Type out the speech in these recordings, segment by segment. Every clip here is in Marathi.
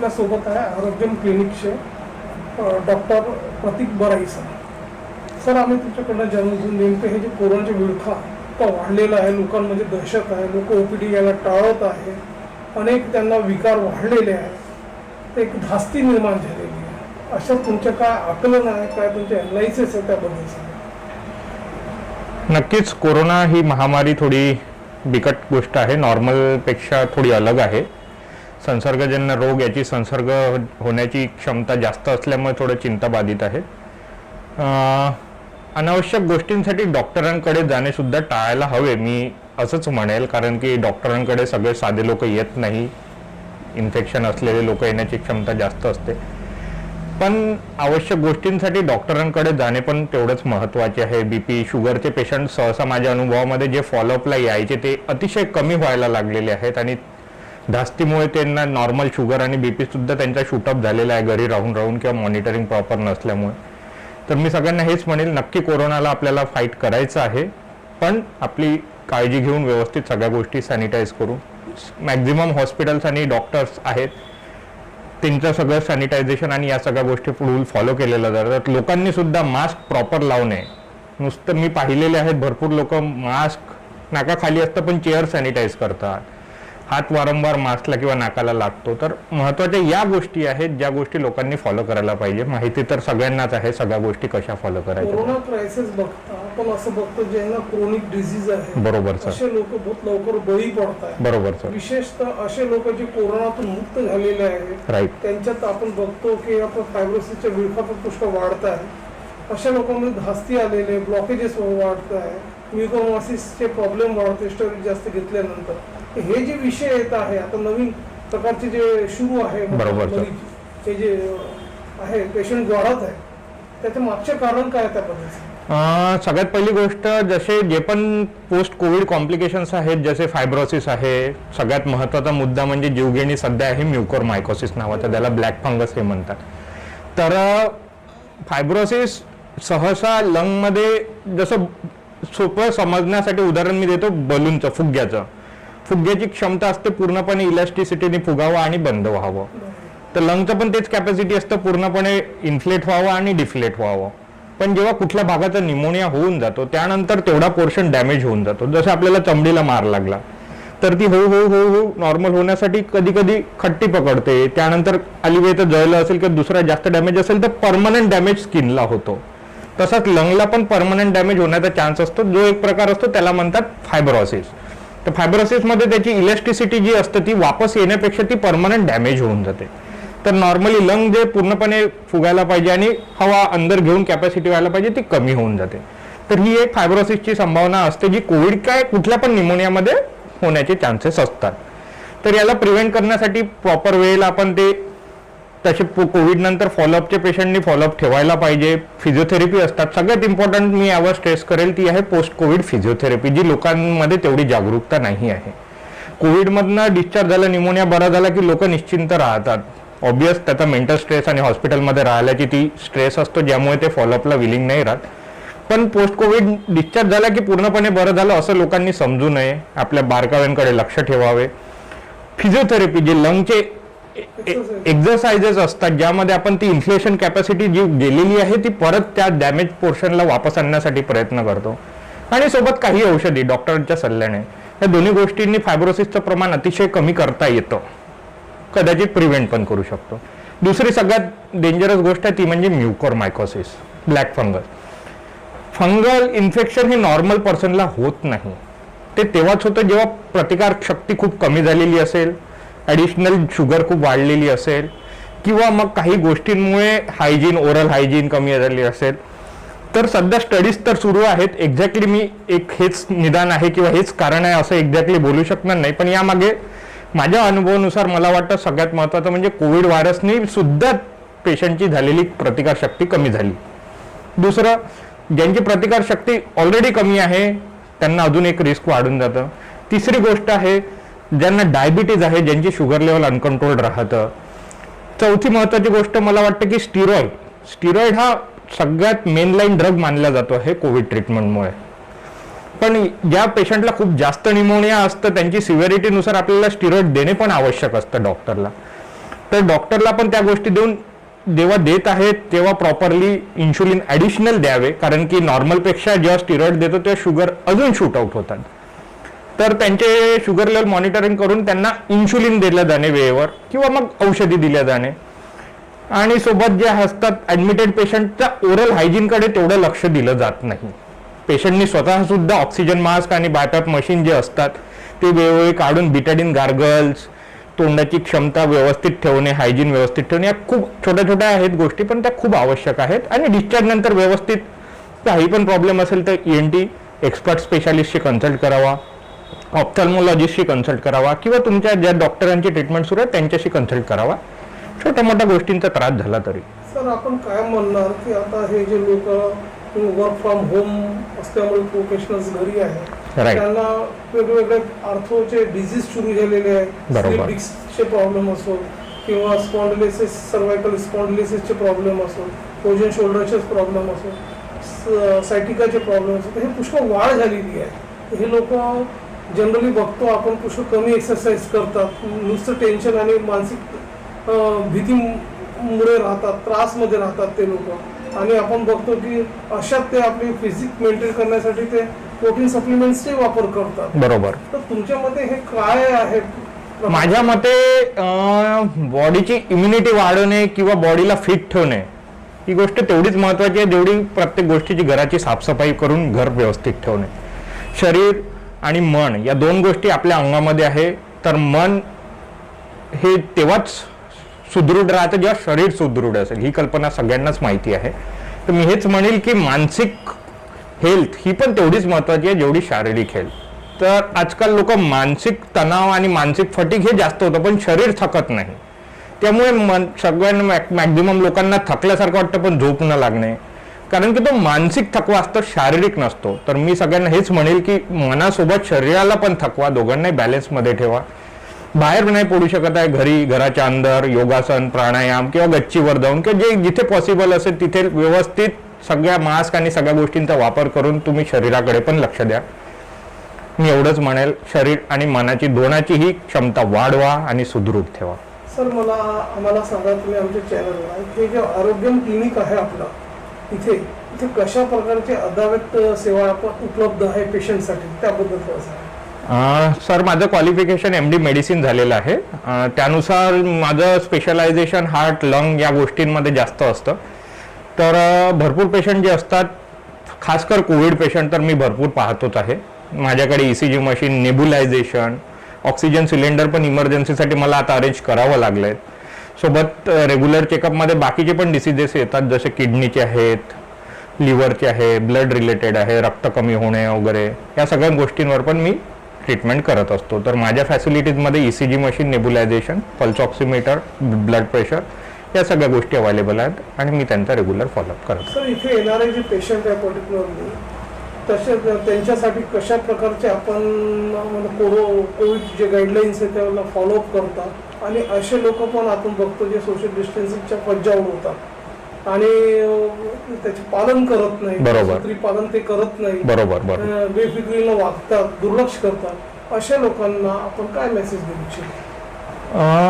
आपल्यासोबत आहे आरोग्यम क्लिनिकचे डॉक्टर प्रतीक बराई सर आम्ही तुमच्याकडनं जाणून घेऊन नेमके हे जे कोरोनाचे विळखा तो वाढलेला आहे, लोकांमध्ये दहशत आहे, लोक ओपीडी यायला टाळत आहे, अनेक त्यांना विकार वाढलेले आहेत, ते एक धास्ती निर्माण झालेली आहे. अशा तुमचं काय आकलन आहे, काय तुमचे अनालिसिस आहे त्याबद्दल सांगा. नक्कीच कोरोना ही महामारी थोडी बिकट गोष्ट आहे, नॉर्मलपेक्षा थोडी अलग आहे. संसर्गजन्य रोग याची संसर्ग होण्याची क्षमता जास्त असल्यामुळे थोडं चिंताबाधित आहे. अनावश्यक गोष्टींसाठी डॉक्टरांकडे जाणे सुद्धा टाळायला हवे मी असंच म्हणेल, कारण की डॉक्टरांकडे सगळे साधे लोक येत नाही, इन्फेक्शन असलेले लोक येण्याची क्षमता जास्त असते. पण आवश्यक गोष्टींसाठी डॉक्टरांकडे जाणे पण तेवढंच महत्त्वाचे आहे. बीपी शुगरचे पेशंट सहसा माझ्या अनुभवामध्ये जे फॉलोअपला यायचे ते अतिशय कमी व्हायला लागलेले आहेत आणि धास्तीमुळे त्यांना नॉर्मल शुगर आणि बीपी सुद्धा त्यांचा शूटअप झालेला आहे घरी राहून राहून किंवा मॉनिटरिंग प्रॉपर नसल्यामुळे. तर मी सगळ्यांना हेच म्हणेल, नक्की कोरोनाला आपल्याला फाईट करायचं आहे, पण आपली काळजी घेऊन व्यवस्थित सगळ्या गोष्टी सॅनिटाईज करू. मॅक्झिमम हॉस्पिटल्स आणि डॉक्टर्स आहेत त्यांचं सगळं सॅनिटायझेशन आणि या सगळ्या गोष्टी रूल फॉलो केलेल्या जातात. लोकांनी सुद्धा मास्क प्रॉपर लावणे. नुसतं मी पाहिलेले आहेत भरपूर लोक मास्क नाकाखाली असतं पण चेअर सॅनिटाईज करतात, हात वारंवार मास्कला किंवा नाकाला लागतो. तर महत्त्वाच्या या गोष्टी आहेत ज्या गोष्टी लोकांनी फॉलो करायला पाहिजे. माहिती तर सगळ्यांनाच आहे सगळ्या गोष्टी कशा फॉलो करायच्या. कोरोना क्रायसिस बघता आपण असं बघतो ज्यांना क्रोनिक डिझीज आहे, बरोबर सर, असे लोक बहुत लवकर बळी पडतात. बरोबर सर. विशेषतः असे लोक जे कोरोनातून मुक्त झालेले आहेत, राईट, त्यांच्यात आपण बघतो की आपण फायब्रोसिसच्या विळखा पण पुष्कळ वाढत आहे. अशा लोकांमध्ये धास्ती आलेले, ब्लॉकेजेस वाढत आहे, म्युकोमायसिसचे प्रॉब्लेम वाढते स्टेरॉइड जास्त घेतल्यानंतर. हे जे विषय येत आहे आता नवीन प्रकारचे जे सुरू आहे, बरोबर सर, हे जे आहे पेशंट वाढत आहे, त्याचं मागचे कारण काय त्याबद्दल? सगळ्यात पहिली गोष्ट जसे जे पण पोस्ट कोविड कॉम्प्लिकेशन्स आहेत, जसे फायब्रोसिस आहे, सगळ्यात महत्त्वाचा मुद्दा म्हणजे जीवघेणी सध्या आहे म्युकोरमायकोसिस नावाचा, त्याला ब्लॅक फंगस हे म्हणतात. तर फायब्रोसिस सहसा लंगमध्ये, जसं सोपं समजण्यासाठी उदाहरण मी देतो बलूनचं, फुग्याची क्षमता असते पूर्णपणे इलॅस्टिसिटीने फुगावं आणि बंद व्हावं. तर लंगचं पण तेच कॅपॅसिटी असतं पूर्णपणे इन्फ्लेट व्हावं आणि डिफ्लेट व्हावं. पण जेव्हा कुठल्या भागाचा निमोनिया होऊन जातो त्यानंतर तेवढा पोर्शन डॅमेज होऊन जातो. जसं आपल्याला चमडीला मार लागला तर ती हळू नॉर्मल होण्यासाठी कधी कधी खट्टी पकडते, त्यानंतर अलिवेत जळलं असेल किंवा दुसरा जास्त डॅमेज असेल तर परमनंट डॅमेज स्किनला होतो. तसाच लंगला पण परमनंट डॅमेज होण्याचा चान्स असतो, जो एक प्रकार असतो त्याला म्हणतात फायब्रोसिस. तर फायब्रोसिसमध्ये त्याची इलॅस्टिसिटी जी असते ती वापस येण्यापेक्षा ती परमनंट डॅमेज होऊन जाते. तर नॉर्मली लंग जे पूर्णपणे फुगायला पाहिजे आणि हवा अंदर घेऊन कॅपॅसिटी व्हायला पाहिजे ती कमी होऊन जाते. तर ही एक फायब्रोसिसची संभावना असते जी कोविड काय कुठल्या पण निमोनियामध्ये होण्याचे चान्सेस असतात. तर याला प्रिव्हेंट करण्यासाठी प्रॉपर वेळेला आपण ते तसे कोविड नंतर फॉलोअपचे पेशंटनी फॉलोअप ठेवायला पाहिजे. फिजिओथेरपी असतात. सगळ्यात इम्पॉर्टंट मी यावर स्ट्रेस करेल ती आहे पोस्ट कोविड फिजिओथेरपी, जी लोकांमध्ये तेवढी जागरूकता नाही आहे. कोविडमधनं डिस्चार्ज झाला, निमोनिया बरा झाला की लोक निश्चिंत राहतात. ऑब्वियस त्याचा मेंटल स्ट्रेस आणि हॉस्पिटलमध्ये राहिल्याची ती स्ट्रेस असतो ज्यामुळे ते फॉलोअपला विलिंग नाही राहत. पण पोस्ट कोविड डिस्चार्ज झाला की पूर्णपणे बरं झालं असं लोकांनी समजू नये. आपल्या बारकाव्यांकडे लक्ष ठेवावे. फिजिओथेरपी जे लंगचे एक्झरसाइजेस असतात ज्यामध्ये आपण ती इन्फ्लेशन कॅपॅसिटी जी गेलेली आहे ती परत त्या डॅमेज पोर्शनला वापस आणण्यासाठी प्रयत्न करतो. आणि सोबत काही औषधी डॉक्टरांच्या सल्ल्याने, या दोन्ही गोष्टींनी फायब्रोसिसचं प्रमाण अतिशय कमी करता येतं, कदाचित प्रिव्हेंट पण करू शकतो. दुसरी सगळ्यात डेंजरस गोष्ट आहे ती म्हणजे म्युकोरमायकोसिस, ब्लॅक फंगस. फंगल इन्फेक्शन हे नॉर्मल पर्सनला होत नाही. ते तेव्हाच होतं जेव्हा प्रतिकार शक्ती खूप कमी झालेली असेल, ॲडिशनल शुगर खूप वाढलेली असेल, किंवा मग काही गोष्टींमुळे हायजीन, ओरल हायजीन कमी झाली असेल. तर सध्या स्टडीज तर सुरू आहेत. एक्झॅक्टली मी एक हेच निदान आहे किंवा हेच कारण आहे असं एक्झॅक्टली बोलू शकणार नाही, पण यामागे माझ्या अनुभवानुसार मला वाटतं सगळ्यात महत्त्वाचं म्हणजे कोविड व्हायरसने सुद्धा पेशंटची झालेली प्रतिकारशक्ती कमी झाली. दुसरं, ज्यांची प्रतिकारशक्ती ऑलरेडी कमी आहे त्यांना अजून एक रिस्क वाढून जातं. तिसरी गोष्ट आहे ज्यांना डायबिटीज आहे, ज्यांची शुगर लेवल अनकंट्रोल्ड राहतं. चौथी महत्त्वाची गोष्ट मला वाटतं की स्टिरॉइड हा सगळ्यात मेनलाईन ड्रग मानला जातो आहे कोविड ट्रीटमेंटमुळे. पण ज्या पेशंटला खूप जास्त निमोनिया असतं त्यांची सिव्हिरिटीनुसार आपल्याला स्टिरॉइड देणे पण आवश्यक असतं डॉक्टरला. तर डॉक्टरला पण त्या गोष्टी जेव्हा देत आहेत तेव्हा प्रॉपरली इन्शुलिन ॲडिशनल द्यावे, कारण की नॉर्मलपेक्षा जेव्हा स्टिरॉइड देतो तेव्हा शुगर अजून शूट आउट होतात. तर त्यांचे शुगर लेवल मॉनिटरिंग करून त्यांना इन्शुलिन दिलं जाणे वेळेवर, किंवा मग औषधी दिल्या जाणे. आणि सोबत जे असतात ॲडमिटेड पेशंटच्या ओरल हायजीनकडे तेवढं लक्ष दिलं जात नाही. पेशंटनी स्वतः सुद्धा ऑक्सिजन मास्क आणि बायपॅप मशीन जे असतात ते वेळोवेळी काढून बिटाडीन गार्गल्स, तोंडाची क्षमता व्यवस्थित ठेवणे, हायजीन व्यवस्थित ठेवणे, या खूप छोट्या छोट्या आहेत गोष्टी, पण त्या खूप आवश्यक आहेत. आणि डिस्चार्ज नंतर व्यवस्थित काही पण प्रॉब्लेम असेल तर ENT एक्सपर्ट स्पेशालिस्टशी कन्सल्ट करावा, ऑप्थॅल्मॉलॉजिस्टशी कन्सल्ट करावा, किंवा तुमच्या ज्या डॉक्टरांची ट्रीटमेंट सुरू आहे त्यांच्याशी कन्सल्ट करावा, छोट्या मोठ्या गोष्टींचा त्रास झाला तरी. सर आपण काय म्हणणार की आता हे जे लोक वर्क फ्रॉम होम असल्यामुळे प्रोफेशनल्स घरी आहे, Right. त्यांना वेगवेगळे आर्थोचे डिझीज सुरू झालेले आहेत, बरोबर. स्लीप डिस्कचे प्रॉब्लेम असो किंवा स्पॉन्डिलिसिस, सर्वायकल स्पॉन्डिलिसिसचे प्रॉब्लेम असो, फ्रोजन शोल्डरचेच प्रॉब्लेम असो, सायटिकाचे प्रॉब्लेम असो, तर हे पुष्कळ वाढ झालेली आहे. हे लोक जनरली बघतो आपण पुष्कळ कमी एक्सरसाइज करतात, नुसतं टेन्शन आणि मानसिक भीतीमुळे राहतात, त्रासमध्ये राहतात ते लोक. आणि आपण बघतो की अशात ते आपली फिजिक मेंटेन करण्यासाठी ते प्रोटीन सप्लिमेंट्सचे वापर करतात. बरोबर. तर तुमच्या मते हे काय आहे? माझ्या मते बॉडीची इम्युनिटी वाढवणे किंवा बॉडीला फिट ठेवणे ही गोष्ट तेवढीच महत्वाची आहे जेवढी प्रत्येक गोष्टीची घराची साफसफाई करून घर व्यवस्थित ठेवणे. शरीर आणि मन या दोन गोष्टी आपल्या अंगामध्ये आहे, तर मन हे तेव्हाच सुदृढ राहतं जेव्हा शरीर सुदृढ असेल. ही कल्पना सगळ्यांनाच माहिती आहे. तर मी हेच म्हणेल की मानसिक हेल्थ ही पण तेवढीच महत्वाची आहे जेवढी शारीरिक हेल्थ. तर आजकाल लोक मानसिक तणाव आणि मानसिक फटीग हे जास्त होतं, पण शरीर थकत नाही. त्यामुळे सगळ्यांना मॅक्झिमम लोकांना थकल्यासारखं वाटतं पण झोप न लागणे, कारण की तो मानसिक थकवा असतो, शारीरिक नसतो. तर मी सगळ्यांना हेच म्हणेल की मनासोबत शरीराला पण थकवा, दोघांनाही बॅलन्समध्ये ठेवा. बाहेर नाही पडू शकत आहे, घरी घराच्या अंदर योगासन, प्राणायाम किंवा गच्चीवर जाऊन किंवा जे जिथे पॉसिबल असेल तिथे व्यवस्थित सगळ्या मास्क आणि सगळ्या गोष्टींचा वापर करून तुम्ही शरीराकडे पण लक्ष द्या. मी एवढंच म्हणेल, शरीर आणि मनाची दोनाचीही क्षमता वाढवा आणि सुदृढ ठेवा. सर आम्हाला सांगा, तुम्ही आमच्या चॅनलला हे जे आरोग्यम क्लिनिक आहे आपलं, इथे कशा प्रकारचे अद्ययावत सेवा आपण उपलब्ध आहे पेशंटसाठी, त्याबद्दल थोडं सांगा. सर माझं क्वालिफिकेशन MD मेडिसिन झालेलं आहे. त्यानुसार माझं स्पेशलायझेशन हार्ट, लंग या गोष्टींमध्ये जास्त असतं. तर भरपूर पेशंट जे असतात, खासकर कोविड पेशंट तर मी भरपूर पाहतोच आहे. माझ्याकडे ECG मशीन, नेब्युलायझेशन, ऑक्सिजन सिलेंडर पण इमर्जन्सीसाठी मला आता अरेंज करावं लागलं आहे. सोबत रेग्युलर चेकअपमध्ये बाकीचे पण डिसीजेस येतात, जसे किडनीचे आहेत, लिव्हरचे आहे, ब्लड रिलेटेड आहे, रक्त कमी होणे वगैरे, या सगळ्या गोष्टींवर पण मी ट्रीटमेंट करत असतो. तर माझ्या फॅसिलिटीजमध्ये ECG machine, nebulization, pulse oximeter, blood pressure या सगळ्या गोष्टी अवेलेबल आहेत आणि मी त्यांचा रेग्युलर फॉलोअप करतो. सर इथे येणारे जे पेशंट आहे पर्टिक्युलरली, तसे त्यांच्यासाठी कशा प्रकारचे आपण कोविड जे गाईडलाईन्स आहेत त्याला फॉलोअप करतात, आणि असे लोक पण आपण बघतो जे सोशल डिस्टन्सिंगच्या फज्जावर होतात आणि त्याचे पालन करत नाही, बरोबर, पालन ते करत नाही, बरोबर बरोबर, बेफिक्रीनं वागतात, दुर्लक्ष करतात. अशा लोकांना आपण काय मेसेज देऊ इच्छितो?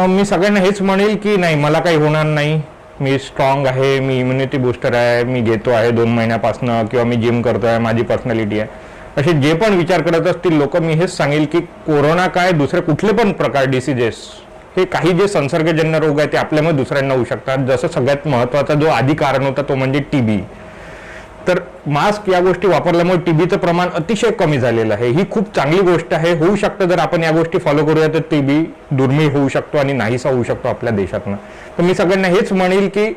मी सगळ्यांना हेच म्हणेल की नाही, मला काही होणार नाही, मी स्ट्रॉंग आहे, मी इम्युनिटी बूस्टर आहे, मी घेतो आहे 2 महिन्यापासून, किंवा मी जिम करतो आहे, माझी पर्सनॅलिटी आहे, असे जे पण विचार करत असतील लोक, मी हेच सांगेल की कोरोना काय, दुसरे कुठले पण प्रकार डिसीजेस, हे काही जे संसर्गजन्य रोग आहे ते आपल्यामुळे दुसऱ्यांना होऊ शकतात. जसं सगळ्यात महत्त्वाचा जो आधी कारण होता तो म्हणजे TB. तर मास्क या गोष्टी वापरल्यामुळे TBचं प्रमाण अतिशय कमी झालेलं आहे. ही खूप चांगली गोष्ट आहे. होऊ शकतं जर आपण या गोष्टी फॉलो करूया तर TB दुर्मिळ होऊ शकतो आणि नाहीसा होऊ शकतो आपल्या देशातनं. तर मी सगळ्यांना हेच म्हणेल की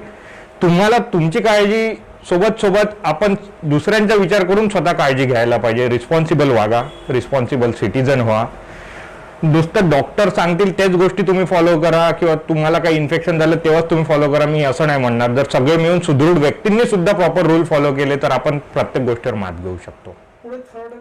तुम्हाला तुमची काळजी सोबत आपण दुसऱ्यांचा विचार करून स्वतः काळजी घ्यायला पाहिजे. रिस्पॉन्सिबल वागा, रिस्पॉन्सिबल सिटीजन व्हा. नुसतं डॉक्टर सांगतील तेच गोष्टी तुम्ही फॉलो करा किंवा तुम्हाला काही इन्फेक्शन झालं तेव्हाच तुम्ही फॉलो करा, मी असं नाही म्हणणार. जर सगळे मिळून सुदृढ व्यक्तींनी सुद्धा प्रॉपर रूल फॉलो केले तर आपण प्रत्येक गोष्टीवर मात घेऊ शकतो. पुढे थर्ड